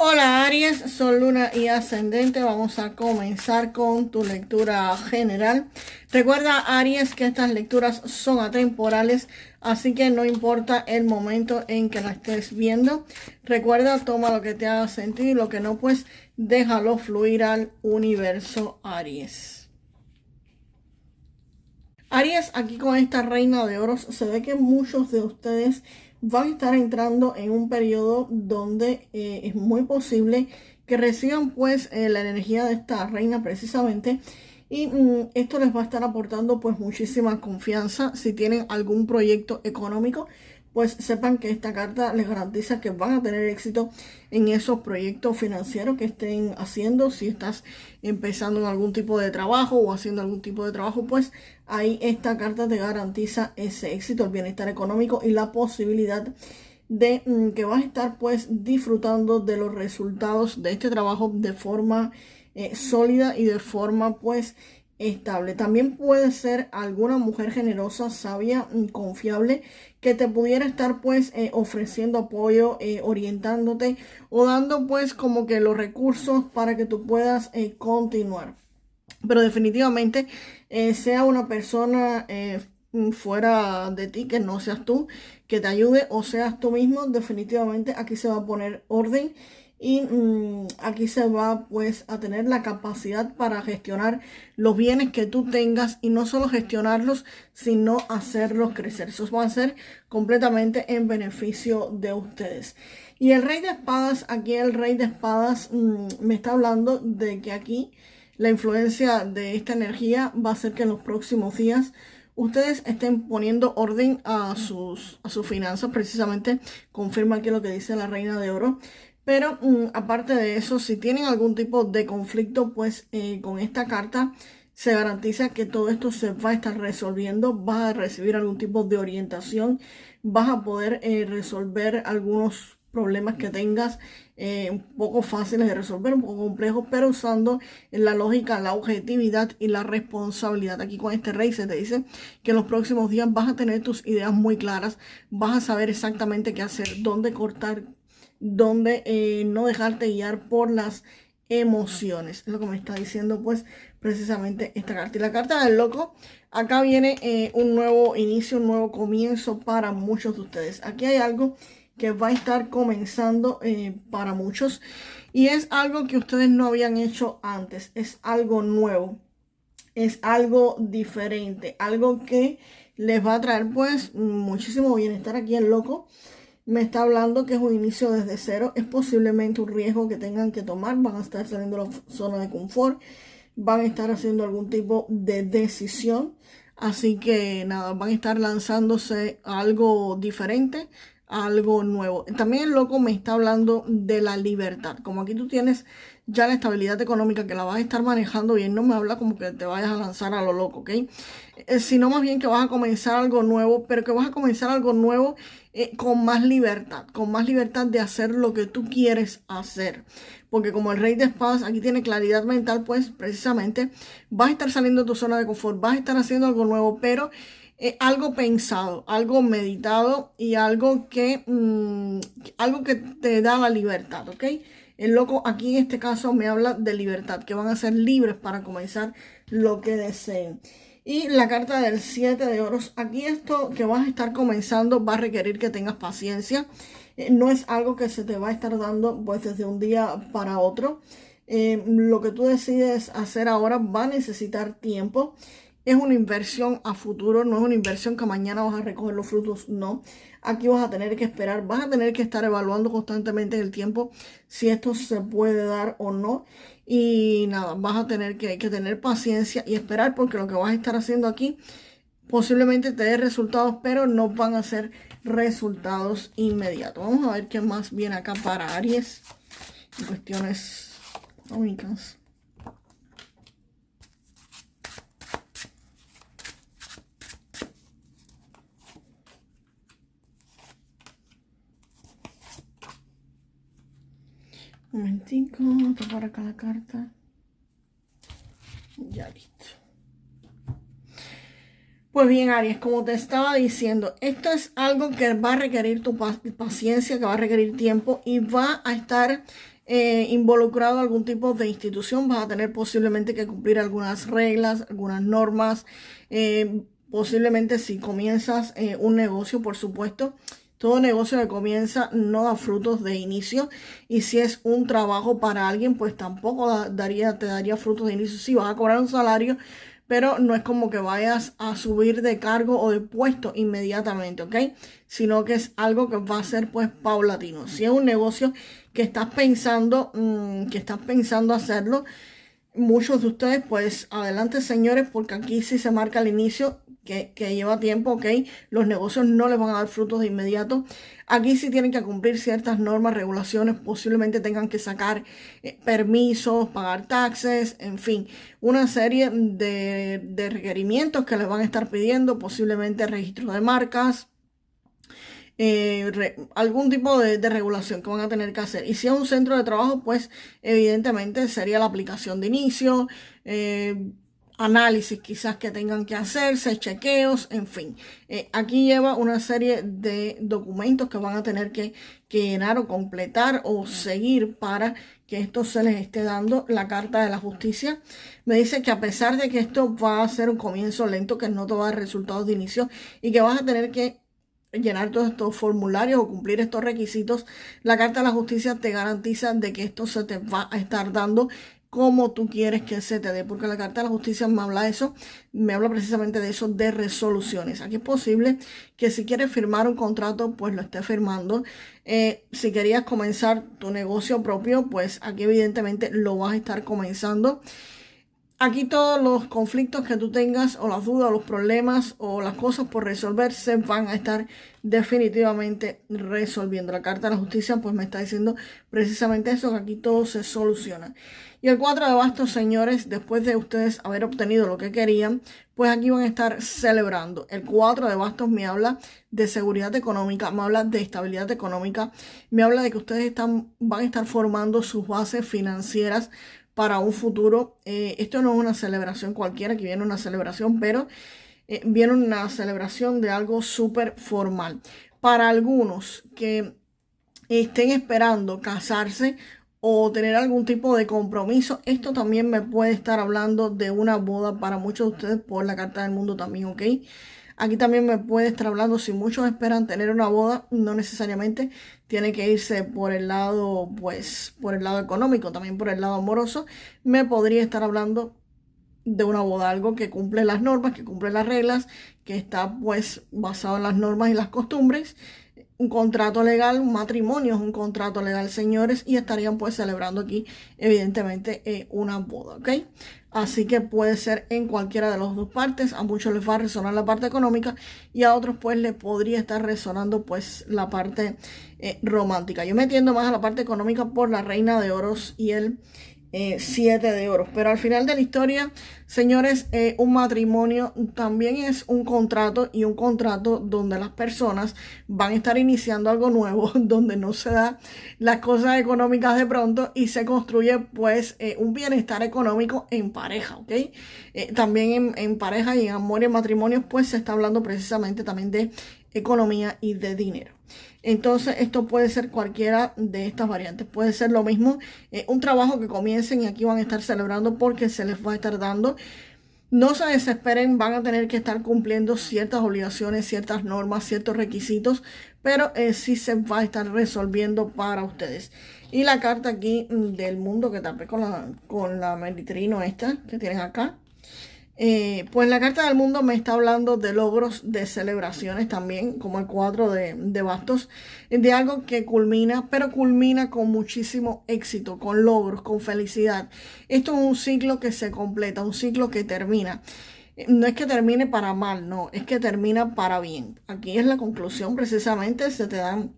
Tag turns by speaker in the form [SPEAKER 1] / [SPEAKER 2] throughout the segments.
[SPEAKER 1] Hola Aries, Sol, Luna y Ascendente. Vamos a comenzar con tu lectura general. Recuerda Aries que estas lecturas son atemporales, así que no importa el momento en que la estés viendo. Recuerda, toma lo que te haga sentir y lo que no, pues déjalo fluir al universo Aries. Aries, aquí con esta reina de oros, se ve que muchos de ustedes van a estar entrando en un periodo donde es muy posible que reciban pues la energía de esta reina precisamente. Y esto les va a estar aportando pues muchísima confianza. Si tienen algún proyecto económico, pues sepan que esta carta les garantiza que van a tener éxito en esos proyectos financieros que estén haciendo. Si estás empezando en algún tipo de trabajo o haciendo algún tipo de trabajo, pues ahí esta carta te garantiza ese éxito, el bienestar económico y la posibilidad de que vas a estar pues disfrutando de los resultados de este trabajo de forma sólida y de forma pues estable. También puede ser alguna mujer generosa, sabia, confiable, que te pudiera estar pues ofreciendo apoyo, orientándote o dando pues como que los recursos para que tú puedas continuar. Pero definitivamente sea una persona fuera de ti, que no seas tú, que te ayude o seas tú mismo, definitivamente aquí se va a poner orden y aquí se va pues a tener la capacidad para gestionar los bienes que tú tengas y no solo gestionarlos, sino hacerlos crecer. Eso va a ser completamente en beneficio de ustedes. Y el rey de espadas, aquí el rey de espadas me está hablando de que aquí la influencia de esta energía va a hacer que en los próximos días ustedes estén poniendo orden a sus finanzas. Precisamente confirma aquí lo que dice la reina de oro. Pero aparte de eso, si tienen algún tipo de conflicto, pues con esta carta se garantiza que todo esto se va a estar resolviendo. Vas a recibir algún tipo de orientación. Vas a poder resolver algunos problemas que tengas un poco fáciles de resolver, un poco complejos, pero usando la lógica, la objetividad y la responsabilidad. Aquí con este rey se te dice que en los próximos días vas a tener tus ideas muy claras, vas a saber exactamente qué hacer, dónde cortar, dónde no dejarte guiar por las emociones. Es lo que me está diciendo pues precisamente esta carta. Y la carta del loco, acá viene un nuevo inicio, un nuevo comienzo para muchos de ustedes. Aquí hay algo que va a estar comenzando para muchos y es algo que ustedes no habían hecho antes, es algo nuevo, es algo diferente, algo que les va a traer pues muchísimo bienestar. Aquí el loco me está hablando que es un inicio desde cero, es posiblemente un riesgo que tengan que tomar, van a estar saliendo de la zona de confort, van a estar haciendo algún tipo de decisión, así que nada, van a estar lanzándose a algo diferente, algo nuevo. También el loco me está hablando de la libertad. Como aquí tú tienes ya la estabilidad económica que la vas a estar manejando bien, no me habla como que te vayas a lanzar a lo loco, ¿ok? Sino más bien que vas a comenzar algo nuevo, pero que vas a comenzar algo nuevo con más libertad de hacer lo que tú quieres hacer. Porque como el rey de espadas aquí tiene claridad mental, pues precisamente vas a estar saliendo de tu zona de confort, vas a estar haciendo algo nuevo, pero algo pensado, algo meditado y algo que te da la libertad, ¿ok? El loco aquí en este caso me habla de libertad, que van a ser libres para comenzar lo que deseen. Y la carta del 7 de oros, aquí esto que vas a estar comenzando va a requerir que tengas paciencia. No es algo que se te va a estar dando pues desde un día para otro. Lo que tú decides hacer ahora va a necesitar tiempo. Es una inversión a futuro, no es una inversión que mañana vas a recoger los frutos, no. Aquí vas a tener que esperar, vas a tener que estar evaluando constantemente el tiempo si esto se puede dar o no. Y nada, vas a tener que tener paciencia y esperar, porque lo que vas a estar haciendo aquí posiblemente te dé resultados, pero no van a ser resultados inmediatos. Vamos a ver qué más viene acá para Aries en cuestiones económicas. Un momentico, tapar acá la carta. Ya listo. Pues bien, Aries, como te estaba diciendo, esto es algo que va a requerir tu paciencia, que va a requerir tiempo y va a estar involucrado a algún tipo de institución, vas a tener posiblemente que cumplir algunas reglas, algunas normas. Posiblemente si comienzas un negocio, por supuesto, todo negocio que comienza no da frutos de inicio, y si es un trabajo para alguien, pues tampoco te daría frutos de inicio. Sí, vas a cobrar un salario, pero no es como que vayas a subir de cargo o de puesto inmediatamente, ¿ok? Sino que es algo que va a ser pues paulatino. Si es un negocio que estás pensando hacerlo, muchos de ustedes, pues adelante señores, porque aquí sí se marca al inicio que lleva tiempo, ¿ok? Los negocios no les van a dar frutos de inmediato. Aquí sí tienen que cumplir ciertas normas, regulaciones, posiblemente tengan que sacar permisos, pagar taxes, en fin, una serie de requerimientos que les van a estar pidiendo, posiblemente registro de marcas, algún tipo de regulación que van a tener que hacer. Y si es un centro de trabajo, pues evidentemente sería la aplicación de inicio, análisis quizás que tengan que hacerse, chequeos, en fin. Aquí lleva una serie de documentos que van a tener que llenar o completar o seguir para que esto se les esté dando la carta de la justicia. Me dice que a pesar de que esto va a ser un comienzo lento, que no te va a dar resultados de inicio y que vas a tener que llenar todos estos formularios o cumplir estos requisitos, la carta de la justicia te garantiza de que esto se te va a estar dando como tú quieres que se te dé, porque la carta de la justicia me habla de eso, me habla precisamente de eso, de resoluciones. Aquí es posible que si quieres firmar un contrato, pues lo estés firmando. Si querías comenzar tu negocio propio, pues aquí evidentemente lo vas a estar comenzando. Aquí todos los conflictos que tú tengas, o las dudas, o los problemas, o las cosas por resolver, se van a estar definitivamente resolviendo. La carta de la justicia pues me está diciendo precisamente eso, que aquí todo se soluciona. Y el 4 de bastos, señores, después de ustedes haber obtenido lo que querían, pues aquí van a estar celebrando. El 4 de bastos me habla de seguridad económica, me habla de estabilidad económica, me habla de que ustedes van a estar formando sus bases financieras para un futuro. Esto no es una celebración cualquiera, que viene una celebración, pero viene una celebración de algo súper formal. Para algunos que estén esperando casarse o tener algún tipo de compromiso, esto también me puede estar hablando de una boda para muchos de ustedes por la carta del mundo también, ¿ok? Aquí también me puede estar hablando, si muchos esperan tener una boda, no necesariamente tiene que irse por el lado, pues, por el lado económico, también por el lado amoroso. Me podría estar hablando de una boda, algo que cumple las normas, que cumple las reglas, que está pues basado en las normas y las costumbres. Un contrato legal, un matrimonio es un contrato legal, señores, y estarían pues celebrando aquí evidentemente una boda, ¿ok? Así que puede ser en cualquiera de las dos partes. A muchos les va a resonar la parte económica y a otros pues les podría estar resonando pues la parte romántica. Yo me tiendo más a la parte económica por la reina de oros y el 7 de oros. Pero al final de la historia, señores, un matrimonio también es un contrato, y un contrato donde las personas van a estar iniciando algo nuevo, donde no se da las cosas económicas de pronto y se construye pues un bienestar económico en pareja, ¿ok? También en pareja y en amor y en matrimonios pues se está hablando precisamente también de economía y de dinero. Entonces esto puede ser cualquiera de estas variantes. Puede ser lo mismo, un trabajo que comiencen y aquí van a estar celebrando porque se les va a estar dando. No se desesperen, van a tener que estar cumpliendo ciertas obligaciones, ciertas normas, ciertos requisitos, pero sí se va a estar resolviendo para ustedes. Y la carta aquí del mundo que tapé con la meritrino esta que tienen acá. Pues la carta del mundo me está hablando de logros, de celebraciones también, como el 4 de bastos, de algo que culmina, pero culmina con muchísimo éxito, con logros, con felicidad. Esto es un ciclo que se completa, un ciclo que termina. No es que termine para mal, no, es que termina para bien. Aquí es la conclusión, precisamente, se te dan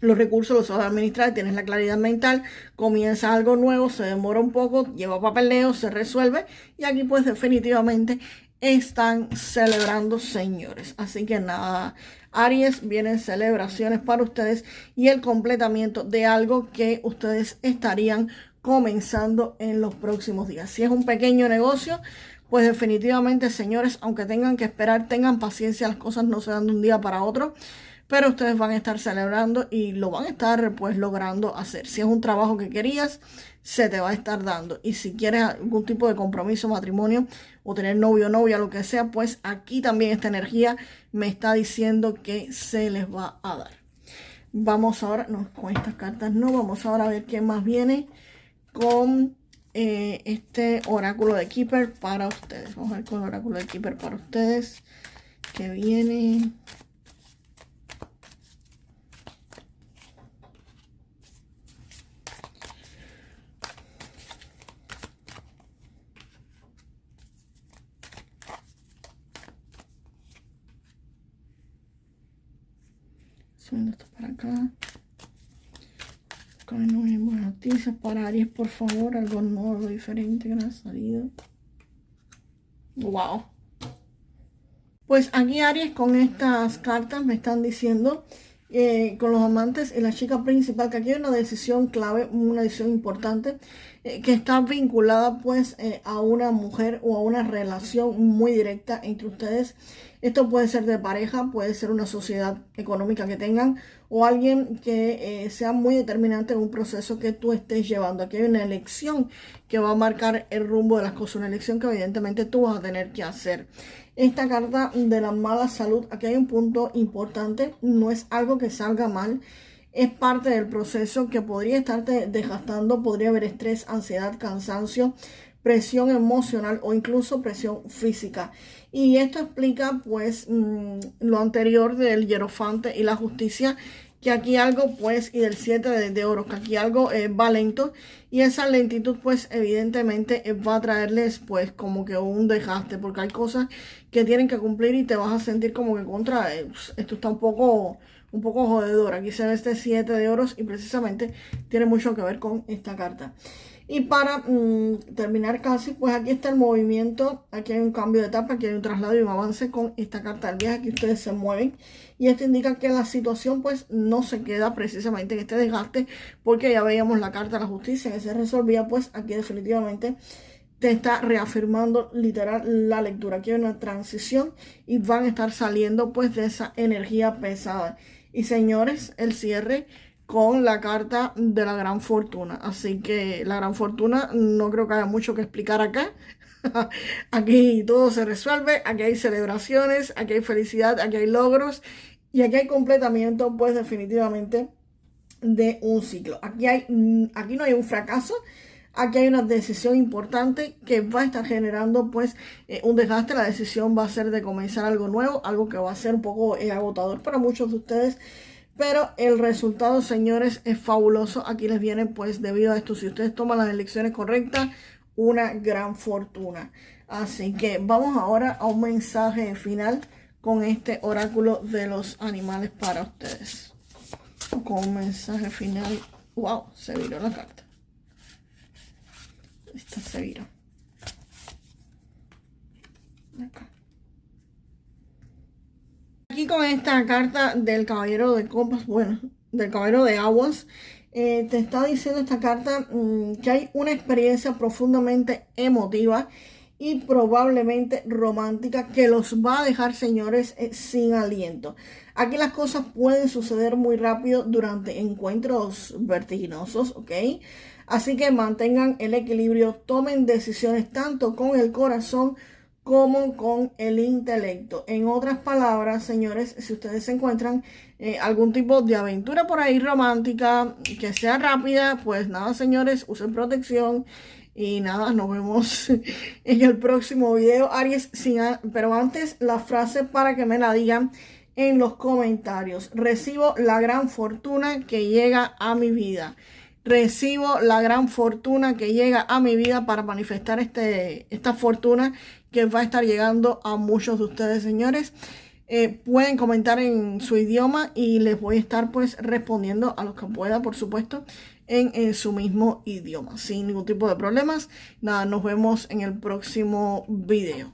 [SPEAKER 1] los recursos, los sabes administrar, tienes la claridad mental, comienza algo nuevo, se demora un poco, lleva papeleo, se resuelve, y aquí pues definitivamente están celebrando, señores. Así que nada, Aries, vienen celebraciones para ustedes y el completamiento de algo que ustedes estarían comenzando en los próximos días. Si es un pequeño negocio, pues definitivamente, señores, aunque tengan que esperar, tengan paciencia, las cosas no se dan de un día para otro. pero ustedes van a estar celebrando y lo van a estar pues logrando hacer. Si es un trabajo que querías, se te va a estar dando. Y si quieres algún tipo de compromiso, matrimonio o tener novio o novia, lo que sea, pues aquí también esta energía me está diciendo que se les va a dar. Vamos ahora, no, con estas cartas no, vamos ahora a ver qué más viene con este oráculo de Keeper para ustedes. Vamos a ver con el oráculo de Keeper para ustedes que viene. Subiendo esto para acá. No hay buenas noticias para Aries, por favor. Algo nuevo, diferente que no ha salido. Wow. Pues aquí Aries con estas cartas me están diciendo con los amantes y la chica principal que aquí hay una decisión clave, una decisión importante que está vinculada pues a una mujer o a una relación muy directa entre ustedes. Esto puede ser de pareja, puede ser una sociedad económica que tengan o alguien que sea muy determinante en un proceso que tú estés llevando. Aquí hay una elección que va a marcar el rumbo de las cosas, una elección que evidentemente tú vas a tener que hacer. Esta carta de la mala salud, aquí hay un punto importante, no es algo que salga mal, es parte del proceso que podría estarte desgastando, podría haber estrés, ansiedad, cansancio, presión emocional o incluso presión física. Y esto explica pues lo anterior del hierofante y la justicia, que aquí algo pues, y del 7 de oros, que aquí algo va lento y esa lentitud pues evidentemente va a traerles pues como que un desgaste, porque hay cosas que tienen que cumplir y te vas a sentir como que contra, esto está un poco jodedor. Aquí se ve este 7 de oros y precisamente tiene mucho que ver con esta carta. Y para terminar casi, pues aquí está el movimiento, aquí hay un cambio de etapa, aquí hay un traslado y un avance con esta carta del viaje, que ustedes se mueven. Y esto indica que la situación pues no se queda precisamente en este desgaste, porque ya veíamos la carta de la justicia que se resolvía, pues aquí definitivamente te está reafirmando literal la lectura. Aquí hay una transición y van a estar saliendo pues de esa energía pesada. Y señores, el cierre con la carta de la gran fortuna. Así que la gran fortuna no creo que haya mucho que explicar acá. Aquí todo se resuelve, aquí hay celebraciones, aquí hay felicidad, aquí hay logros y aquí hay completamiento pues definitivamente de un ciclo. Aquí no hay un fracaso. Aquí hay una decisión importante que va a estar generando pues un desgaste. La decisión va a ser de comenzar algo nuevo, algo que va a ser un poco agotador para muchos de ustedes. Pero el resultado, señores, es fabuloso. Aquí les viene pues debido a esto, si ustedes toman las elecciones correctas, una gran fortuna. Así que vamos ahora a un mensaje final con este oráculo de los animales para ustedes. Con un mensaje final. Wow, se viró la carta. Esta se viró. Acá. Aquí con esta carta del caballero de copas, bueno, del caballero de aguas, te está diciendo esta carta que hay una experiencia profundamente emotiva y probablemente romántica que los va a dejar, señores, sin aliento. Aquí las cosas pueden suceder muy rápido durante encuentros vertiginosos, ¿ok? Así que mantengan el equilibrio, tomen decisiones tanto con el corazón como con el intelecto. En otras palabras, señores, si ustedes se encuentran algún tipo de aventura por ahí romántica, que sea rápida, pues nada, señores, usen protección. Y nada, nos vemos en el próximo video, Aries. Pero antes, la frase para que me la digan en los comentarios. Recibo la gran fortuna que llega a mi vida. Recibo la gran fortuna que llega a mi vida para manifestar esta fortuna que va a estar llegando a muchos de ustedes, señores. Pueden comentar en su idioma y les voy a estar pues respondiendo a los que pueda, por supuesto, en su mismo idioma, sin ningún tipo de problemas. Nada, nos vemos en el próximo video.